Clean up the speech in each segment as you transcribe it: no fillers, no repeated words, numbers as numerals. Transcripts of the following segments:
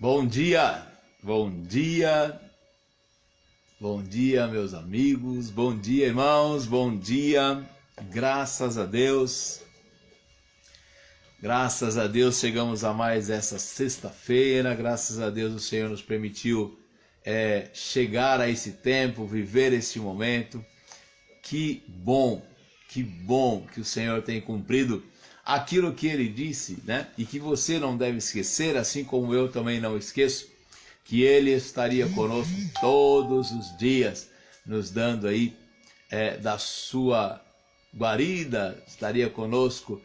Bom dia, bom dia, bom dia, meus amigos, bom dia, irmãos, bom dia, graças a Deus, chegamos a mais essa sexta-feira, graças a Deus o Senhor nos permitiu chegar a esse tempo, viver esse momento. Que bom que o Senhor tem cumprido aquilo que Ele disse, né? E que você não deve esquecer, assim como eu também não esqueço, que Ele estaria conosco todos os dias, nos dando aí da sua guarida, estaria conosco,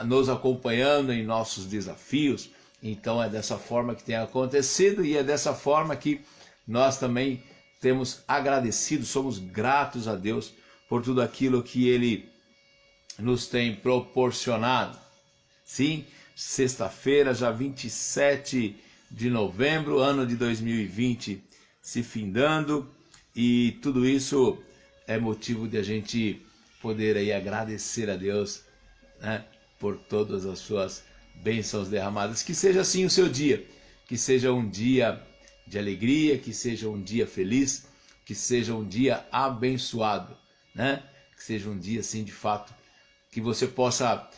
nos acompanhando em nossos desafios. Então é dessa forma que tem acontecido e é dessa forma que nós também temos agradecido, somos gratos a Deus por tudo aquilo que Ele nos tem proporcionado. Sim, sexta-feira, já 27 de novembro, ano de 2020 se findando, e tudo isso é motivo de a gente poder aí agradecer a Deus, né, por todas as suas bênçãos derramadas. Que seja assim o seu dia, que seja um dia de alegria, que seja um dia feliz, que seja um dia abençoado, né? Que seja um dia assim de fato, que você possa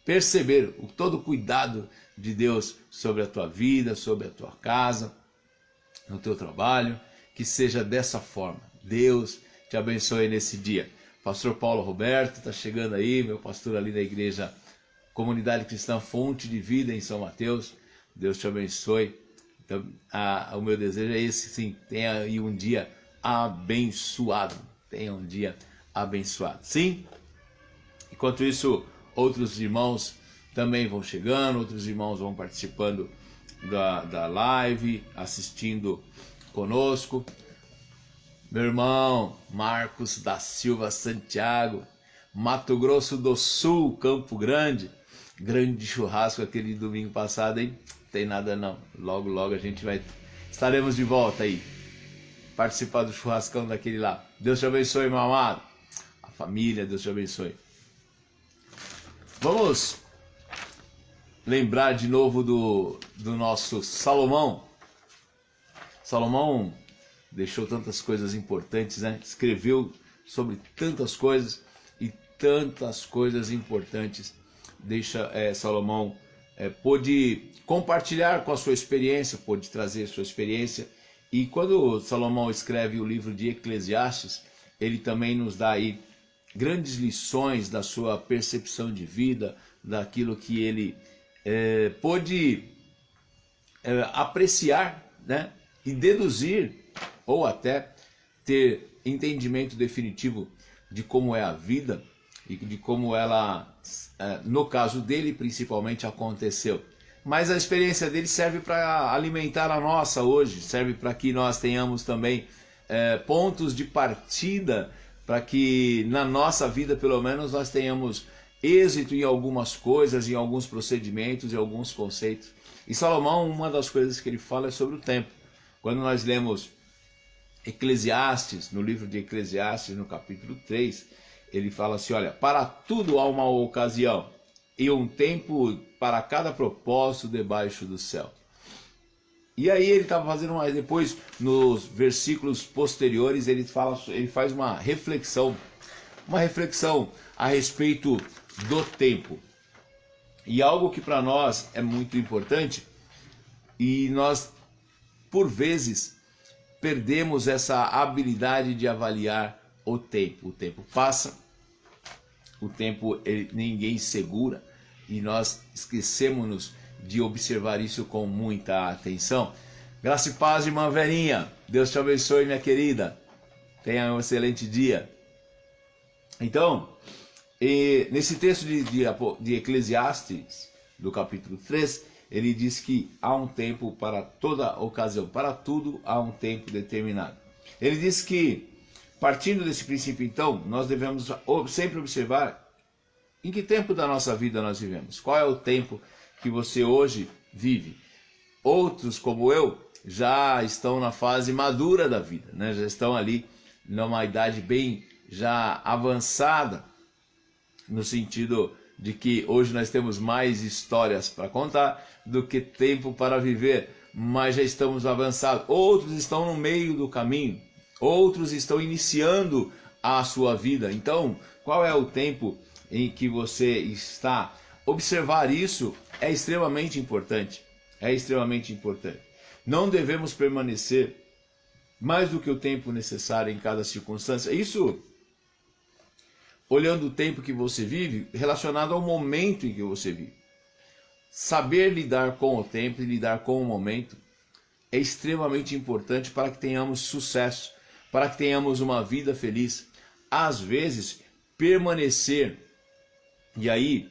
perceber todo o cuidado de Deus sobre a tua vida, sobre a tua casa, no teu trabalho, que seja dessa forma. Deus te abençoe nesse dia. Pastor Paulo Roberto está chegando aí, meu pastor ali da igreja Comunidade Cristã Fonte de Vida em São Mateus. Deus te abençoe. Então, o meu desejo é esse, sim, tenha aí um dia abençoado. Tenha um dia abençoado. Sim? Enquanto isso, outros irmãos também vão chegando, outros irmãos vão participando da live, assistindo conosco. Meu irmão Marcos da Silva Santiago, Mato Grosso do Sul, Campo Grande. Grande churrasco aquele domingo passado, hein? Tem nada não. Logo, logo estaremos de volta aí. Participar do churrascão daquele lá. Deus te abençoe, meu amado. A família, Deus te abençoe. Vamos lembrar de novo do nosso Salomão. Salomão deixou tantas coisas importantes, né? Escreveu sobre tantas coisas e tantas coisas importantes. Salomão pôde compartilhar com a sua experiência, pôde trazer sua experiência. E quando Salomão escreve o livro de Eclesiastes, ele também nos dá aí grandes lições da sua percepção de vida, daquilo que ele pôde apreciar, né? E deduzir, ou até ter entendimento definitivo de como é a vida e de como ela, no caso dele principalmente, aconteceu. Mas a experiência dele serve para alimentar a nossa hoje, serve para que nós tenhamos também pontos de partida, para que na nossa vida, pelo menos, nós tenhamos êxito em algumas coisas, em alguns procedimentos, em alguns conceitos. E Salomão, uma das coisas que ele fala é sobre o tempo. Quando nós lemos Eclesiastes, no livro de Eclesiastes, no capítulo 3, ele fala assim, olha, para tudo há uma ocasião e um tempo para cada propósito debaixo do céu. E aí ele estava fazendo depois, nos versículos posteriores, ele faz uma reflexão a respeito do tempo. E algo que para nós é muito importante, e nós, por vezes, perdemos essa habilidade de avaliar o tempo. O tempo passa, o tempo ninguém segura, e nós esquecemos-nos de observar isso com muita atenção. Graça e paz, irmã Verinha. Deus te abençoe, minha querida. Tenha um excelente dia. Então, nesse texto de Eclesiastes, do capítulo 3, ele diz que há um tempo para toda ocasião, para tudo há um tempo determinado. Ele diz que, partindo desse princípio, então, nós devemos sempre observar em que tempo da nossa vida nós vivemos. Qual é o tempo que você hoje vive? Outros, como eu, já estão na fase madura da vida, né? Já estão ali numa idade bem já avançada, no sentido de que hoje nós temos mais histórias para contar do que tempo para viver. mas já estamos avançados. Outros estão no meio do caminho. Outros estão iniciando a sua vida. Então, qual é o tempo em que você está? Observar isso é extremamente importante. É extremamente importante. Não devemos permanecer mais do que o tempo necessário em cada circunstância. Isso, olhando o tempo que você vive, relacionado ao momento em que você vive. Saber lidar com o tempo e lidar com o momento é extremamente importante para que tenhamos sucesso, para que tenhamos uma vida feliz. Às vezes, permanecer, e aí,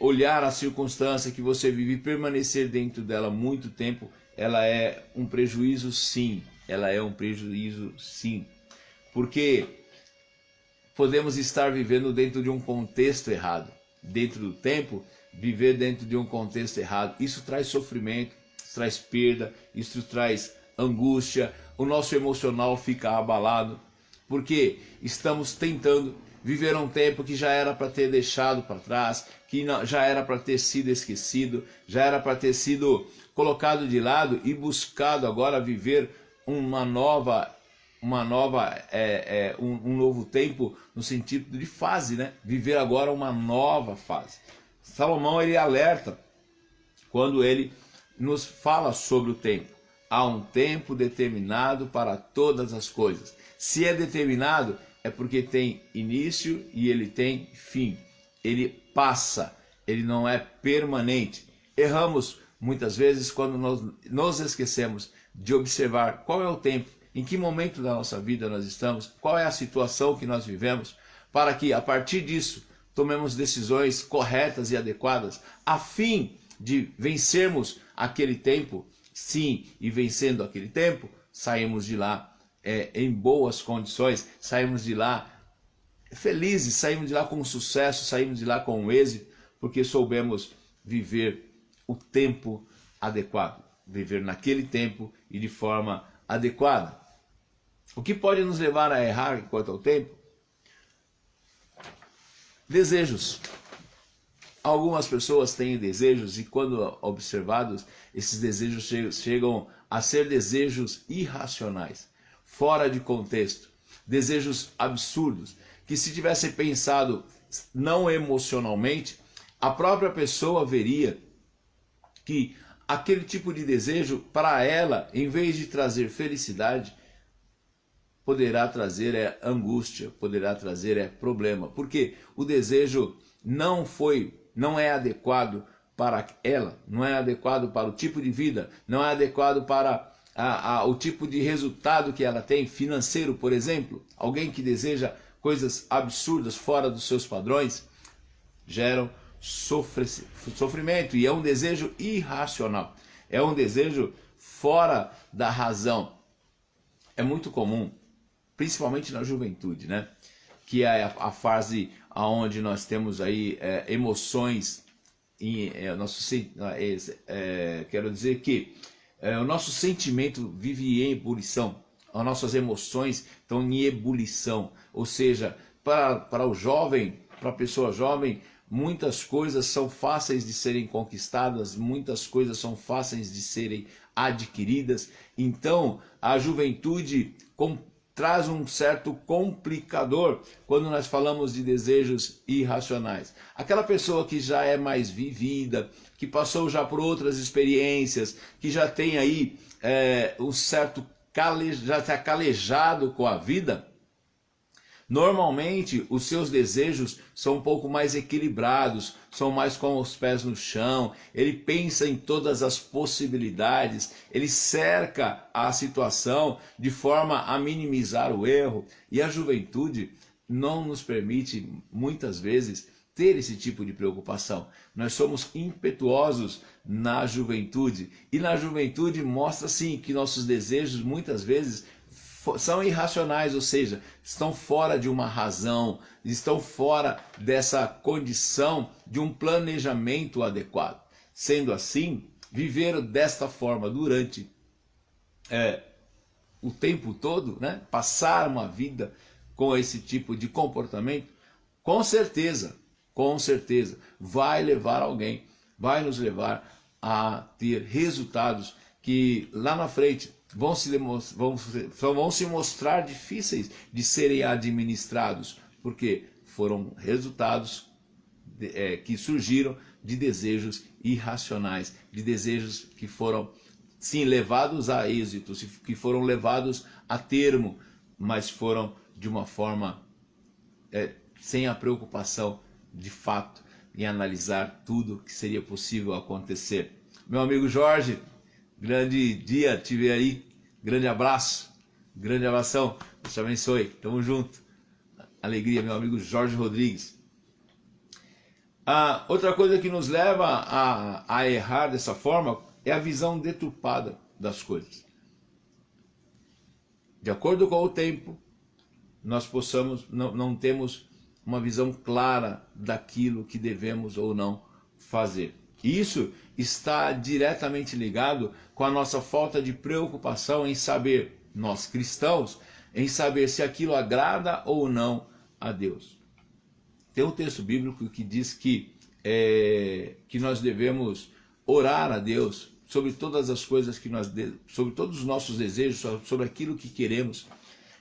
olhar a circunstância que você vive e permanecer dentro dela muito tempo, ela é um prejuízo sim. Ela é um prejuízo sim. Porque podemos estar vivendo dentro de um contexto errado. Dentro do tempo, viver dentro de um contexto errado. Isso traz sofrimento, isso traz perda, isso traz angústia. O nosso emocional fica abalado. Porque estamos tentando viver um tempo que já era para ter deixado para trás, que já era para ter sido esquecido, já era para ter sido colocado de lado e buscado agora viver um novo tempo no sentido de fase, né? Viver agora uma nova fase. Salomão, ele alerta quando ele nos fala sobre o tempo. Há um tempo determinado para todas as coisas. Se é determinado, é porque tem início e ele tem fim. Ele passa, ele não é permanente. Erramos muitas vezes quando nós nos esquecemos de observar qual é o tempo, em que momento da nossa vida nós estamos, qual é a situação que nós vivemos, para que a partir disso tomemos decisões corretas e adequadas, a fim de vencermos aquele tempo, sim, e vencendo aquele tempo, saímos de lá em boas condições, saímos de lá felizes, saímos de lá com sucesso, saímos de lá com êxito, porque soubemos viver o tempo adequado, viver naquele tempo e de forma adequada. O que pode nos levar a errar quanto ao tempo? Desejos. Algumas pessoas têm desejos e quando observados, esses desejos chegam a ser desejos irracionais, fora de contexto, desejos absurdos, que se tivesse pensado não emocionalmente, a própria pessoa veria que aquele tipo de desejo, para ela, em vez de trazer felicidade, poderá trazer angústia, poderá trazer problema. Porque o desejo não é adequado para ela, não é adequado para o tipo de vida, não é adequado para o tipo de resultado que ela tem, financeiro, por exemplo. Alguém que deseja coisas absurdas, fora dos seus padrões, geram sofrimento, e é um desejo irracional, é um desejo fora da razão. É muito comum, principalmente na juventude, né? Que é a fase onde nós temos aí emoções, quero dizer que o nosso sentimento vive em ebulição, as nossas emoções estão em ebulição, ou seja, para o jovem, para a pessoa jovem, muitas coisas são fáceis de serem conquistadas, muitas coisas são fáceis de serem adquiridas. Então, a juventude traz um certo complicador quando nós falamos de desejos irracionais. Aquela pessoa que já é mais vivida, que passou já por outras experiências, que já tem aí um certo já está calejado com a vida, normalmente os seus desejos são um pouco mais equilibrados, são mais com os pés no chão, ele pensa em todas as possibilidades, ele cerca a situação de forma a minimizar o erro, e a juventude não nos permite muitas vezes ter esse tipo de preocupação. Nós somos impetuosos na juventude, e na juventude mostra sim que nossos desejos muitas vezes são irracionais, ou seja, estão fora de uma razão, estão fora dessa condição de um planejamento adequado. Sendo assim, viver desta forma durante o tempo todo, né? Passar uma vida com esse tipo de comportamento, com certeza, vai levar alguém, vai nos levar a ter resultados que lá na frente vão se mostrar difíceis de serem administrados, porque foram resultados que surgiram de desejos irracionais, de desejos que foram, sim, levados a êxitos, que foram levados a termo, mas foram de uma forma sem a preocupação de fato em analisar tudo que seria possível acontecer. Meu amigo Jorge, grande dia te ver aí, grande abraço, grande abração, Deus te abençoe, tamo junto, alegria, meu amigo Jorge Rodrigues. Outra coisa que nos leva a errar dessa forma é a visão deturpada das coisas. De acordo com o tempo, nós não temos uma visão clara daquilo que devemos ou não fazer. E isso está diretamente ligado com a nossa falta de preocupação em saber, nós cristãos, em saber se aquilo agrada ou não a Deus. Tem um texto bíblico que diz que nós devemos orar a Deus sobre todas as coisas sobre todos os nossos desejos, sobre aquilo que queremos,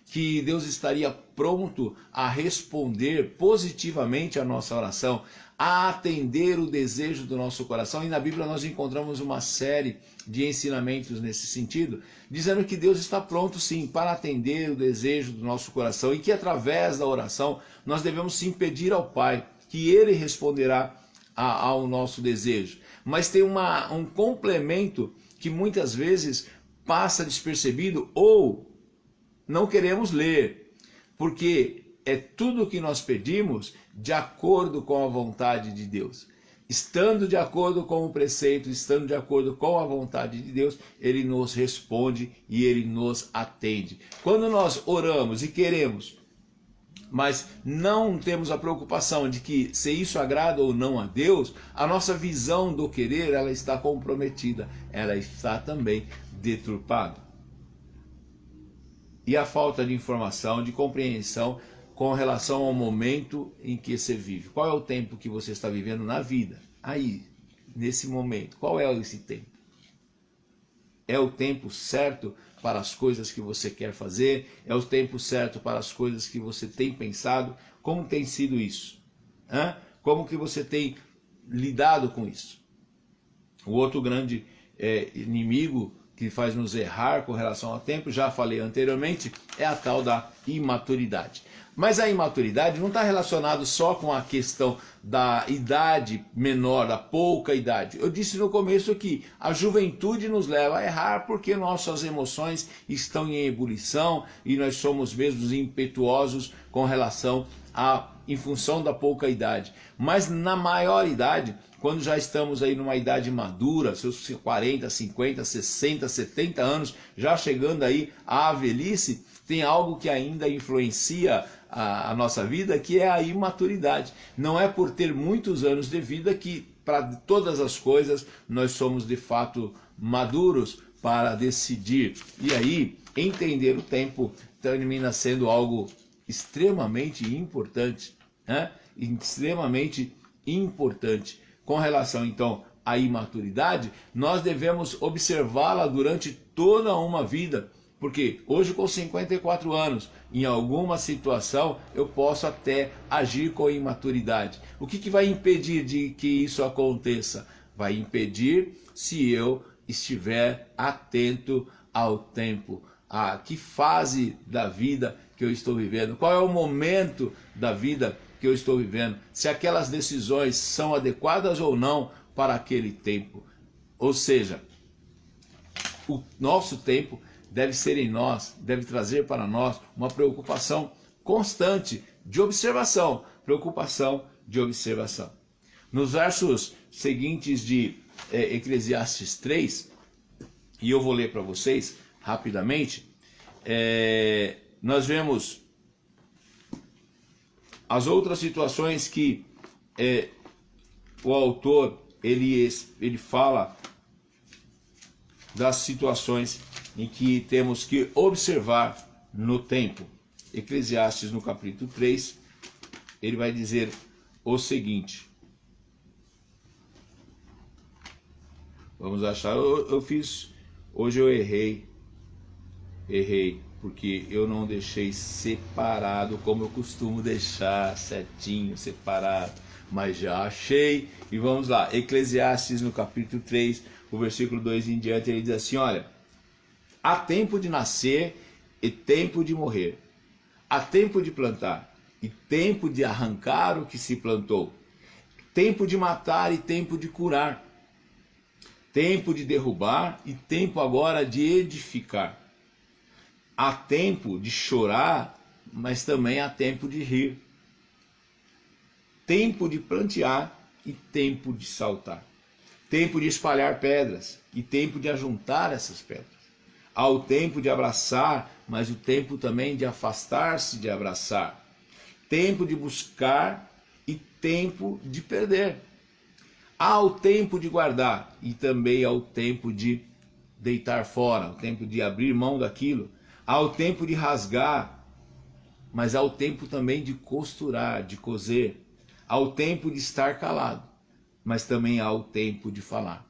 que Deus estaria pronto a responder positivamente a nossa oração, a atender o desejo do nosso coração. E na Bíblia nós encontramos uma série de ensinamentos nesse sentido, dizendo que Deus está pronto sim para atender o desejo do nosso coração e que através da oração nós devemos sim pedir ao Pai que Ele responderá ao nosso desejo. Mas tem um complemento que muitas vezes passa despercebido ou não queremos ler, porque é tudo o que nós pedimos de acordo com a vontade de Deus. Estando de acordo com o preceito, estando de acordo com a vontade de Deus, Ele nos responde e Ele nos atende. Quando nós oramos e queremos, mas não temos a preocupação de que se isso agrada ou não a Deus, a nossa visão do querer, ela está comprometida, ela está também deturpada. E a falta de informação, de compreensão com relação ao momento em que você vive. Qual é o tempo que você está vivendo na vida? Aí, nesse momento, qual é esse tempo? É o tempo certo para as coisas que você quer fazer? É o tempo certo para as coisas que você tem pensado? Como tem sido isso? Como que você tem lidado com isso? O outro grande inimigo que faz nos errar com relação ao tempo, já falei anteriormente, é a tal da imaturidade. Mas a imaturidade não está relacionada só com a questão da idade menor, da pouca idade. Eu disse no começo que a juventude nos leva a errar porque nossas emoções estão em ebulição e nós somos mesmo impetuosos com relação em função da pouca idade. Mas na maior idade, quando já estamos aí numa idade madura, seus 40, 50, 60, 70 anos, já chegando aí à velhice, tem algo que ainda influencia a nossa vida, que é a imaturidade. Não é por ter muitos anos de vida que para todas as coisas nós somos de fato maduros para decidir. E aí, entender o tempo termina sendo algo extremamente importante, extremamente importante. Com relação então à imaturidade, nós devemos observá-la durante toda uma vida, porque hoje com 54 anos, em alguma situação eu posso até agir com imaturidade. O que vai impedir de que isso aconteça? Vai impedir se eu estiver atento ao tempo, a que fase da vida que eu estou vivendo, qual é o momento da vida que eu estou vivendo, se aquelas decisões são adequadas ou não para aquele tempo. Ou seja, o nosso tempo deve ser em nós, deve trazer para nós uma preocupação constante de observação, preocupação de observação. Nos versos seguintes de Eclesiastes 3, e eu vou ler para vocês rapidamente, nós vemos as outras situações que o autor ele fala das situações em que temos que observar no tempo. Eclesiastes no capítulo 3, ele vai dizer o seguinte. Vamos achar, eu fiz Hoje eu errei, porque eu não deixei separado como eu costumo deixar, certinho, separado, mas já achei. E vamos lá, Eclesiastes no capítulo 3, o versículo 2 em diante, ele diz assim, olha, há tempo de nascer e tempo de morrer, há tempo de plantar e tempo de arrancar o que se plantou, tempo de matar e tempo de curar, tempo de derrubar e tempo agora de edificar. Há tempo de chorar, mas também há tempo de rir. Tempo de plantear e tempo de saltar. Tempo de espalhar pedras e tempo de ajuntar essas pedras. Há o tempo de abraçar, mas o tempo também de afastar-se de abraçar. Tempo de buscar e tempo de perder. Há o tempo de guardar e também há o tempo de deitar fora, o tempo de abrir mão daquilo. Há o tempo de rasgar, mas há o tempo também de costurar, de coser. Há o tempo de estar calado, mas também há o tempo de falar.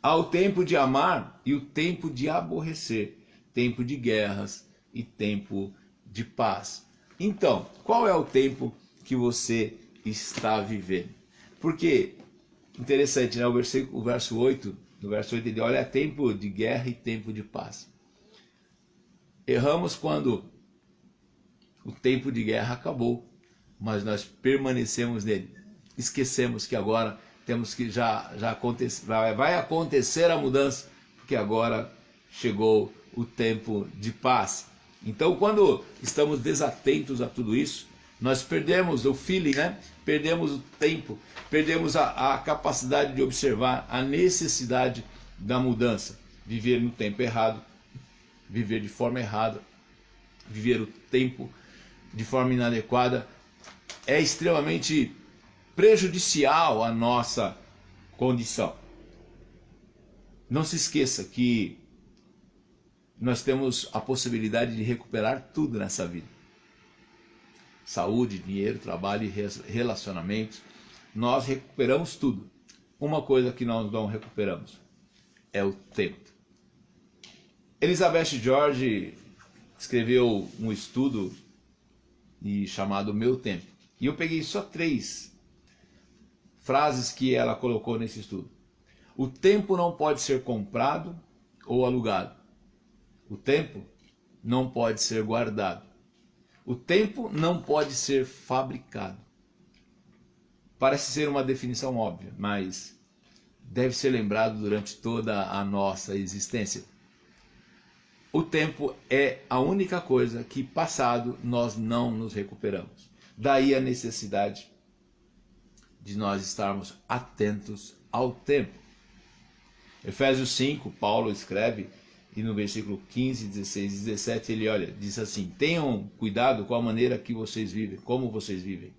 Há o tempo de amar e o tempo de aborrecer, tempo de guerras e tempo de paz. Então, qual é o tempo que você está vivendo? Porque, interessante, né? O verso 8, no verso 8 ele diz, olha, é tempo de guerra e tempo de paz. Erramos quando o tempo de guerra acabou, mas nós permanecemos nele. Esquecemos que agora temos que vai acontecer a mudança, porque agora chegou o tempo de paz. Então, quando estamos desatentos a tudo isso, nós perdemos o feeling, né? Perdemos o tempo, perdemos a capacidade de observar a necessidade da mudança. Viver no tempo errado, viver de forma errada, viver o tempo de forma inadequada é extremamente prejudicial à nossa condição. Não se esqueça que nós temos a possibilidade de recuperar tudo nessa vida. Saúde, dinheiro, trabalho e relacionamentos. Nós recuperamos tudo. Uma coisa que nós não recuperamos é o tempo. Elizabeth George escreveu um estudo chamado Meu Tempo. E eu peguei só 3 frases que ela colocou nesse estudo. O tempo não pode ser comprado ou alugado. O tempo não pode ser guardado. O tempo não pode ser fabricado. Parece ser uma definição óbvia, mas deve ser lembrado durante toda a nossa existência. O tempo é a única coisa que, passado, nós não nos recuperamos. Daí a necessidade de nós estarmos atentos ao tempo. Efésios 5, Paulo escreve, e no versículo 15, 16 e 17, ele diz assim, tenham cuidado com a maneira que vocês vivem, como vocês vivem,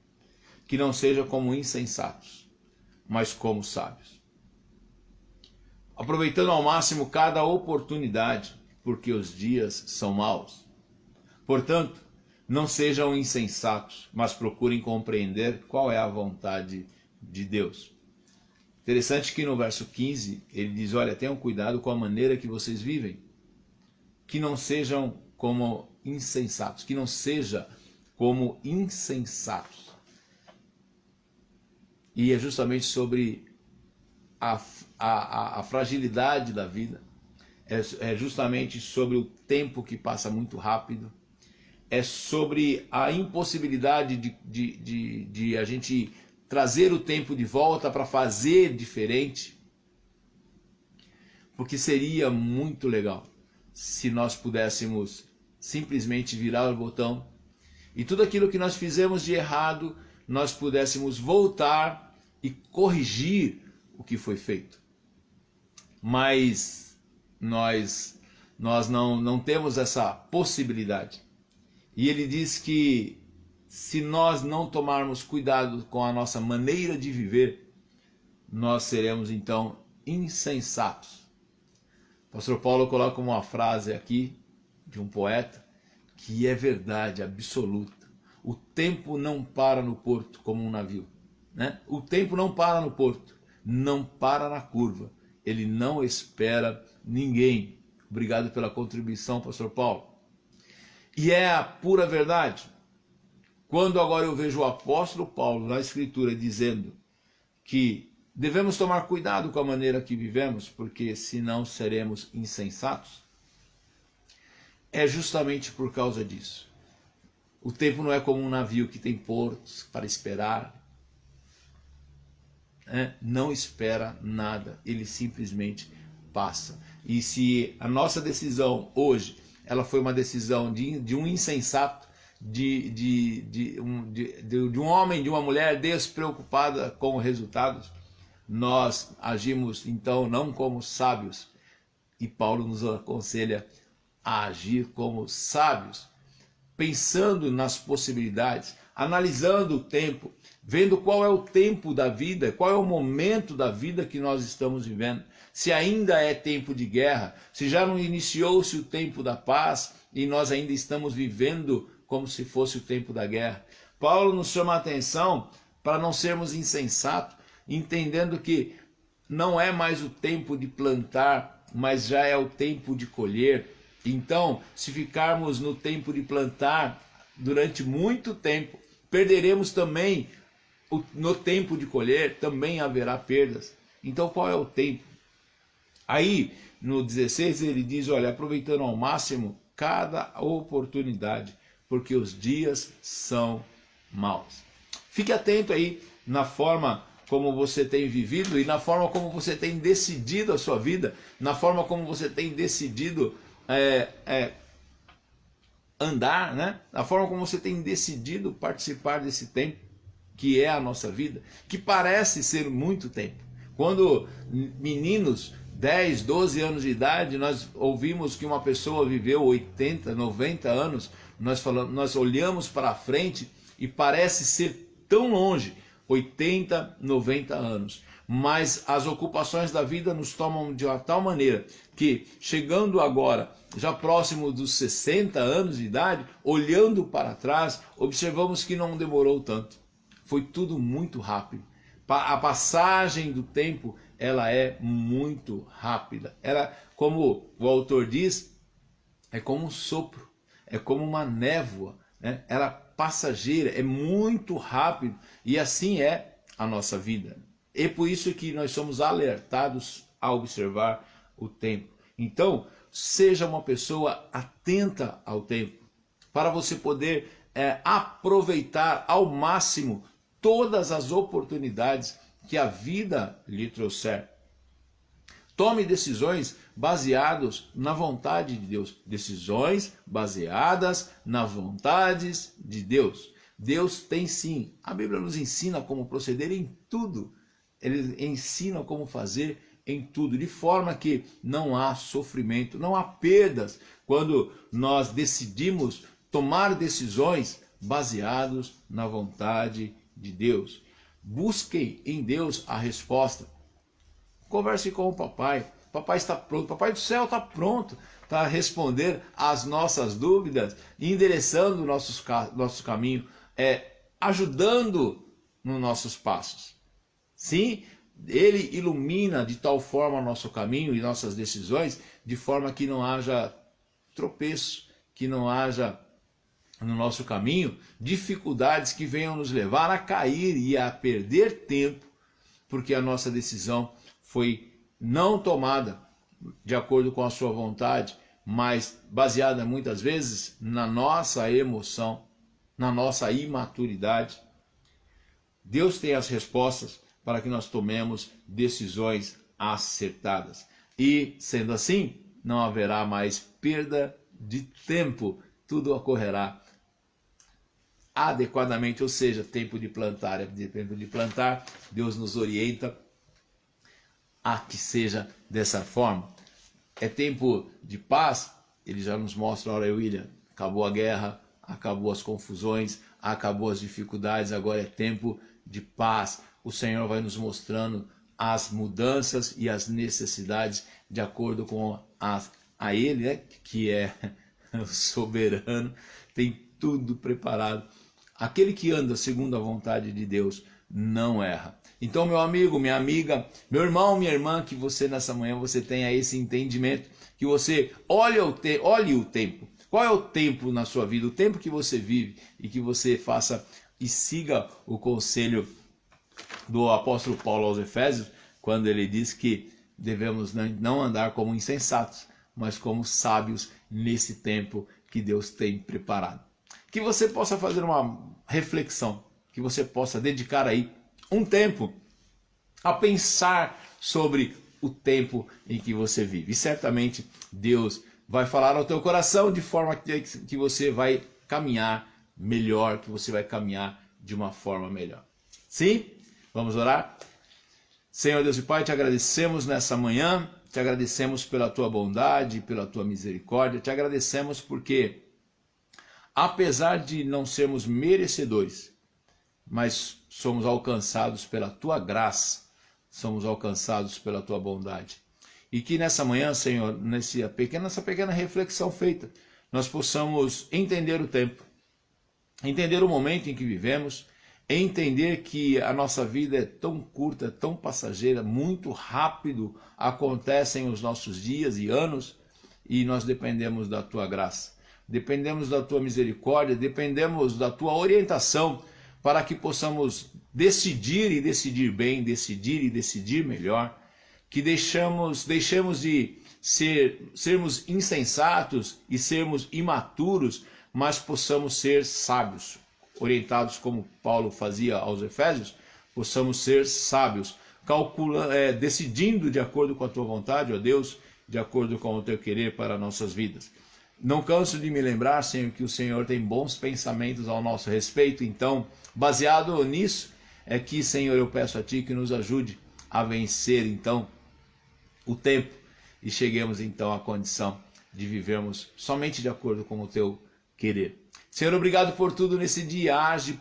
que não seja como insensatos, mas como sábios. Aproveitando ao máximo cada oportunidade, porque os dias são maus. Portanto, não sejam insensatos, mas procurem compreender qual é a vontade de Deus. Interessante que no verso 15, ele diz, olha, tenham cuidado com a maneira que vocês vivem, que não sejam como insensatos, que não seja como insensatos. E é justamente sobre a fragilidade da vida, é justamente sobre o tempo que passa muito rápido, é sobre a impossibilidade de a gente trazer o tempo de volta para fazer diferente, porque seria muito legal se nós pudéssemos simplesmente virar o botão e tudo aquilo que nós fizemos de errado, nós pudéssemos voltar e corrigir o que foi feito. Mas nós não temos essa possibilidade. E ele diz que se nós não tomarmos cuidado com a nossa maneira de viver, nós seremos então insensatos. O pastor Paulo coloca uma frase aqui de um poeta que é verdade absoluta. O tempo não para no porto como um navio, né? O tempo não para no porto, não para na curva. Ele não espera ninguém. Obrigado pela contribuição, pastor Paulo. E é a pura verdade. Quando agora eu vejo o apóstolo Paulo na Escritura dizendo que devemos tomar cuidado com a maneira que vivemos, porque senão seremos insensatos, é justamente por causa disso. O tempo não é como um navio que tem portos para esperar. Não espera nada, ele simplesmente passa. E se a nossa decisão hoje, ela foi uma decisão de um insensato, de um homem, de uma mulher despreocupada com os resultados, nós agimos então não como sábios, e Paulo nos aconselha a agir como sábios, pensando nas possibilidades, analisando o tempo, vendo qual é o tempo da vida, qual é o momento da vida que nós estamos vivendo, se ainda é tempo de guerra, se já não iniciou-se o tempo da paz e nós ainda estamos vivendo como se fosse o tempo da guerra. Paulo nos chama a atenção para não sermos insensatos, entendendo que não é mais o tempo de plantar, mas já é o tempo de colher. Então, se ficarmos no tempo de plantar durante muito tempo, perderemos também no tempo de colher, também haverá perdas. Então, qual é o tempo? Aí, no 16, ele diz, olha, aproveitando ao máximo cada oportunidade, porque os dias são maus. Fique atento aí na forma como você tem vivido e na forma como você tem decidido a sua vida, na forma como você tem decidido andar, né? Na forma como você tem decidido participar desse tempo que é a nossa vida, que parece ser muito tempo. Quando meninos, 10, 12 anos de idade, nós ouvimos que uma pessoa viveu 80, 90 anos, nós olhamos para a frente e parece ser tão longe, 80, 90 anos. Mas as ocupações da vida nos tomam de uma tal maneira que, chegando agora, já próximo dos 60 anos de idade, olhando para trás, observamos que não demorou tanto. Foi tudo muito rápido. A passagem do tempo, ela é muito rápida. Ela, como o autor diz, é como um sopro, é como uma névoa, né? Ela é passageira, é muito rápido, e assim é a nossa vida. É por isso que nós somos alertados a observar o tempo. Então, seja uma pessoa atenta ao tempo, para você poder aproveitar ao máximo todas as oportunidades que a vida lhe trouxer. Tome decisões baseadas na vontade de Deus. Decisões baseadas nas vontades de Deus. Deus tem sim. A Bíblia nos ensina como proceder em tudo. Ele ensina como fazer em tudo, de forma que não há sofrimento, não há perdas, quando nós decidimos tomar decisões baseadas na vontade de Deus. Busquem em Deus a resposta. Converse com o papai. Papai está pronto. Papai do céu está pronto para responder às nossas dúvidas, endereçando o nosso caminho, ajudando nos nossos passos. Sim, ele ilumina de tal forma o nosso caminho e nossas decisões, de forma que não haja tropeço, que não haja no nosso caminho dificuldades que venham nos levar a cair e a perder tempo, porque a nossa decisão foi não tomada de acordo com a sua vontade, mas baseada muitas vezes na nossa emoção, na nossa imaturidade. Deus tem as respostas para que nós tomemos decisões acertadas. E, sendo assim, não haverá mais perda de tempo. Tudo ocorrerá adequadamente, ou seja, tempo de plantar é tempo de plantar. Deus nos orienta a que seja dessa forma. É tempo de paz, ele já nos mostra, olha, William, acabou a guerra, acabou as confusões, acabou as dificuldades, agora é tempo de paz. O Senhor vai nos mostrando as mudanças e as necessidades de acordo com a Ele, né, que é o soberano, tem tudo preparado. Aquele que anda segundo a vontade de Deus não erra. Então, meu amigo, minha amiga, meu irmão, minha irmã, que você nessa manhã você tenha esse entendimento, que você olhe o tempo. Qual é o tempo na sua vida, o tempo que você vive, e que você faça e siga o conselho do apóstolo Paulo aos Efésios, quando ele diz que devemos não andar como insensatos, mas como sábios nesse tempo que Deus tem preparado. Que você possa fazer uma reflexão, que você possa dedicar aí um tempo a pensar sobre o tempo em que você vive. E certamente Deus vai falar ao teu coração de forma que você vai caminhar melhor, que você vai caminhar de uma forma melhor. Sim? Vamos orar? Senhor Deus e Pai, te agradecemos nessa manhã, te agradecemos pela tua bondade, pela tua misericórdia, te agradecemos porque, apesar de não sermos merecedores, mas somos alcançados pela tua graça, somos alcançados pela tua bondade. E que nessa manhã, Senhor, nessa pequena reflexão feita, nós possamos entender o tempo, entender o momento em que vivemos, entender que a nossa vida é tão curta, tão passageira, muito rápido acontecem os nossos dias e anos, e nós dependemos da tua graça, dependemos da tua misericórdia, dependemos da tua orientação para que possamos decidir e decidir bem, decidir e decidir melhor, que deixemos de sermos insensatos e sermos imaturos, mas possamos ser sábios, orientados como Paulo fazia aos Efésios, possamos ser sábios, decidindo de acordo com a tua vontade, ó Deus, de acordo com o teu querer para nossas vidas. Não canso de me lembrar, Senhor, que o Senhor tem bons pensamentos ao nosso respeito. Então, baseado nisso, é que, Senhor, eu peço a Ti que nos ajude a vencer, então, o tempo e cheguemos, então, à condição de vivermos somente de acordo com o Teu querer. Senhor, obrigado por tudo nesse dia. Age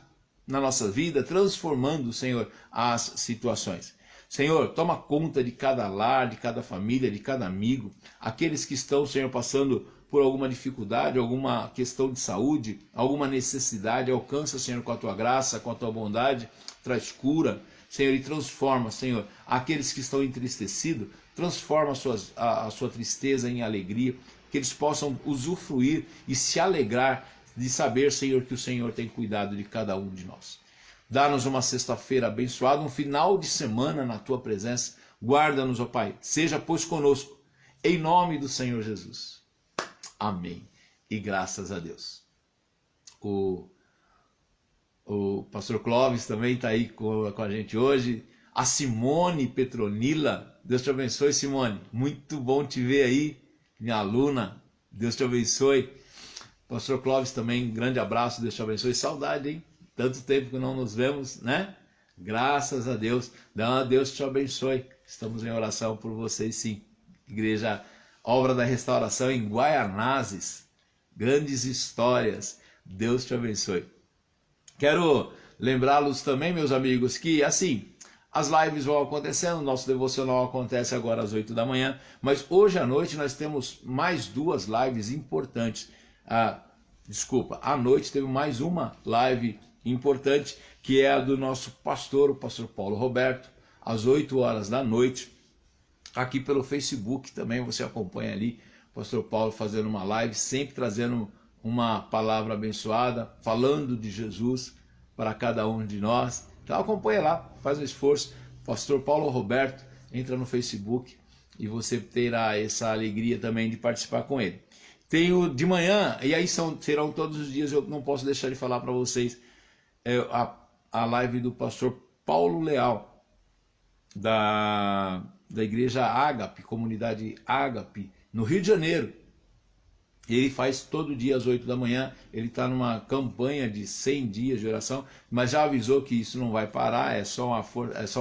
na nossa vida, transformando, Senhor, as situações. Senhor, toma conta de cada lar, de cada família, de cada amigo. Aqueles que estão, Senhor, passando por alguma dificuldade, alguma questão de saúde, alguma necessidade, alcança, Senhor, com a Tua graça, com a Tua bondade, traz cura, Senhor, e transforma, Senhor, aqueles que estão entristecidos, transforma a sua tristeza em alegria, que eles possam usufruir e se alegrar de saber, Senhor, que o Senhor tem cuidado de cada um de nós. Dá-nos uma sexta-feira abençoada, um final de semana na Tua presença. Guarda-nos, ó Pai. Seja, pois, conosco. Em nome do Senhor Jesus. Amém. E graças a Deus. O pastor Clóvis também está aí com a gente hoje. A Simone Petronila. Deus te abençoe, Simone. Muito bom te ver aí, minha aluna. Deus te abençoe. Pastor Clóvis também, grande abraço, Deus te abençoe. Saudade, hein? Tanto tempo que não nos vemos, né? Graças a Deus. Deus te abençoe. Estamos em oração por vocês, sim. Igreja Obra da Restauração em Guaianazes. Grandes histórias. Deus te abençoe. Quero lembrá-los também, meus amigos, que assim, as lives vão acontecendo, nosso devocional acontece agora às 8 da manhã, mas hoje à noite nós temos mais duas lives importantes. À noite teve mais uma live importante, que é a do nosso pastor, o pastor Paulo Roberto, às 8 horas da noite, aqui pelo Facebook também você acompanha ali, o pastor Paulo fazendo uma live, sempre trazendo uma palavra abençoada, falando de Jesus para cada um de nós. Então acompanha lá, faz um esforço, pastor Paulo Roberto, entra no Facebook e você terá essa alegria também de participar com ele. Tenho de manhã, e aí serão todos os dias, eu não posso deixar de falar para vocês, a live do pastor Paulo Leal, da igreja Ágape, comunidade Ágape, no Rio de Janeiro. Ele faz todo dia às 8 da manhã, ele está numa campanha de 100 dias de oração, mas já avisou que isso não vai parar, é só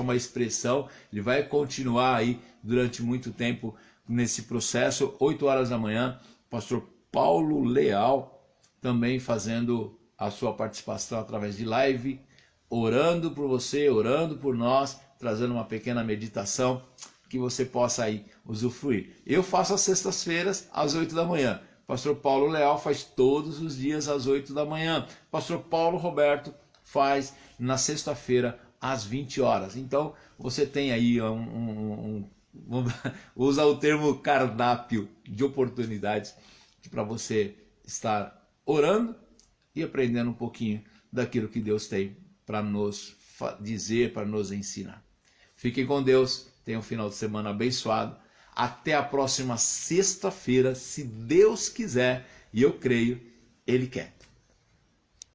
uma expressão, ele vai continuar aí durante muito tempo nesse processo. 8 horas da manhã, pastor Paulo Leal também fazendo a sua participação através de live, orando por você, orando por nós, trazendo uma pequena meditação que você possa aí usufruir. Eu faço às sextas-feiras às 8 da manhã. Pastor Paulo Leal faz todos os dias às 8 da manhã. Pastor Paulo Roberto faz na sexta-feira às 20 horas. Então, você tem aí vamos usar o termo cardápio de oportunidades para você estar orando e aprendendo um pouquinho daquilo que Deus tem para nos dizer, para nos ensinar. Fiquem com Deus, tenham um final de semana abençoado. Até a próxima sexta-feira, se Deus quiser, e eu creio, Ele quer.